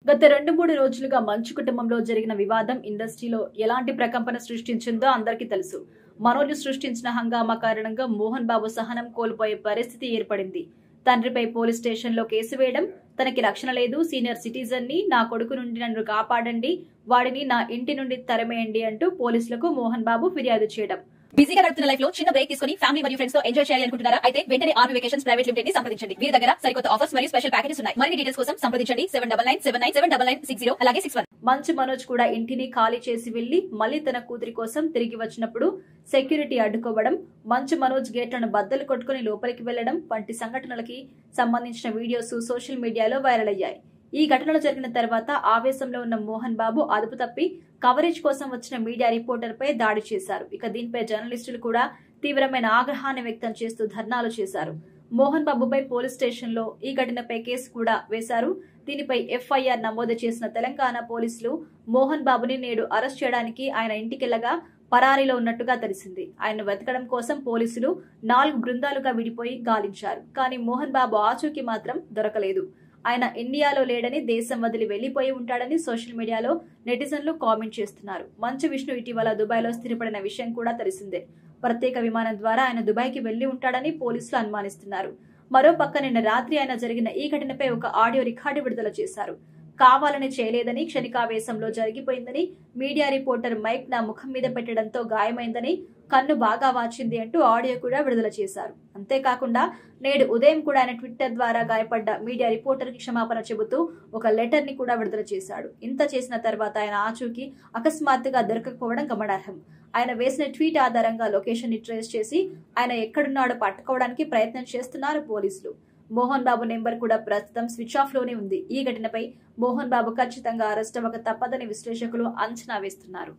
గత 2-3 రోజులుగా మంచు కుటుంబంలో జరిగిన వివాదం ఇండస్ట్రీలో ఎలాంటి ప్రకంపన సృష్టించిందో అందరికీ తెలుసు. మనోజ్ సృష్టించిన హంగామా కారణంగా మోహన్ బాబు సహనం కోల్పోయే పరిస్థితి ఏర్పడింది. తండ్రిపై పోలీస్ స్టేషన్లో కేసు వేయడం, తనకి రక్షణ లేదు, సీనియర్ సిటిజన్ ని, నా కొడుకు నుండి నన్ను కాపాడండి, వాడిని నా ఇంటి నుండి తరిమేయండి అంటూ పోలీసులకు మోహన్ బాబు ఫిర్యాదు చేయడం. బిజీగా గడుపుతున్న లైఫ్ లో చిన్న బ్రేక్ తీసుకుని ఫ్యామిలీ మరియు ఫ్రెండ్స్ తో ఎంజాయ్ చేయాలి అనుకుంటున్నారా? అయితే వెంటనే ఆర్మీ వెకేషన్స్ ప్రైవేట్ లిమిటెడ్ ని సంప్రదించండి. వీరి దగ్గర సరికొత్త ఆఫర్స్ మరియు స్పెషల్ ప్యాకేజెస్ ఉన్నాయి. మరిన్ని డీటెయిల్స్ కోసం సంప్రదించండి 7997979960 అలాగే 61. మంచు మనోజ్ కూడా ఇంటిని ఖాళీ చేసి వెళ్లి మళ్లీ తన కూతురి కోసం తిరిగి వచ్చినప్పుడు సెక్యూరిటీ అడ్డుకోవడం, మంచు మనోజ్ గేట్లను బద్దలు కొట్టుకుని లోపలికి వెళ్లడం వంటి సంఘటనలకి సంబంధించిన వీడియోస్ సోషల్ మీడియాలో వైరల్ అయ్యాయి. ఈ ఘటనలు జరిగిన తర్వాత ఆవేశంలో ఉన్న మోహన్ బాబు అదుపు తప్పి కవరేజ్ కోసం వచ్చిన మీడియా రిపోర్టర్ పై దాడి చేశారు. ఇక దీనిపై జర్నలిస్టులు కూడా తీవ్రమైన ఆగ్రహాన్ని వ్యక్తం చేస్తూ ధర్నాలు చేశారు. మోహన్ బాబుపై పోలీస్ స్టేషన్ లో ఈ ఘటనపై కేసు కూడా వేశారు. దీనిపై ఎఫ్ఐఆర్ నమోదు చేసిన తెలంగాణ పోలీసులు మోహన్ బాబుని నేడు అరెస్ట్ చేయడానికి ఆయన ఇంటికెళ్లగా పరారీలో ఉన్నట్టుగా తెలిసింది. ఆయన్ను వెతకడం కోసం పోలీసులు 4 బృందాలుగా విడిపోయి గాలించారు. కానీ మోహన్ బాబు ఆచూకీ మాత్రం దొరకలేదు. ఆయన ఇండియాలో లేడని, దేశం వదిలి వెళ్లిపోయి ఉంటాడని సోషల్ మీడియాలో నెటిజన్లు కామెంట్ చేస్తున్నారు. మంచు విష్ణు ఇటీవల దుబాయ్లో స్థిరపడిన విషయం కూడా తెలిసిందే. ప్రత్యేక విమానం ద్వారా ఆయన దుబాయ్కి వెళ్లి ఉంటాడని పోలీసులు అనుమానిస్తున్నారు. మరోపక్క నిన్న రాత్రి ఆయన జరిగిన ఈ ఘటనపై ఒక ఆడియో రికార్డు విడుదల చేశారు. కావాలని చేయలేదని, క్షణికావేశంలో జరిగిపోయిందని, మీడియా రిపోర్టర్ మైక్ నా ముఖం మీద పెట్టడంతో గాయమైందని, కన్ను బాగా వాచింది అంటూ ఆడియో కూడా విడుదల చేశారు. అంతేకాకుండా నేడు ఉదయం కూడా ఆయన ట్విట్టర్ ద్వారా గాయపడ్డ మీడియా రిపోర్టర్ కి క్షమాపణ చెబుతూ ఒక లెటర్ ని కూడా విడుదల చేశాడు. ఇంత చేసిన తర్వాత ఆయన ఆచూకీ అకస్మాత్తుగా దొరకకపోవడం గమనార్హం. ఆయన వేసిన ట్వీట్ ఆధారంగా లొకేషన్ ని ట్రేస్ చేసి ఆయన ఎక్కడున్నాడో పట్టుకోవడానికి ప్రయత్నం చేస్తున్నారు పోలీసులు. మోహన్ బాబు నెంబర్ కూడా ప్రస్తుతం స్విచ్ ఆఫ్ లోనే ఉంది. ఈ ఘటనపై మోహన్ బాబు ఖచ్చితంగా అరెస్ట్ అవ్వక తప్పదని విశ్లేషకులు అంచనా వేస్తున్నారు.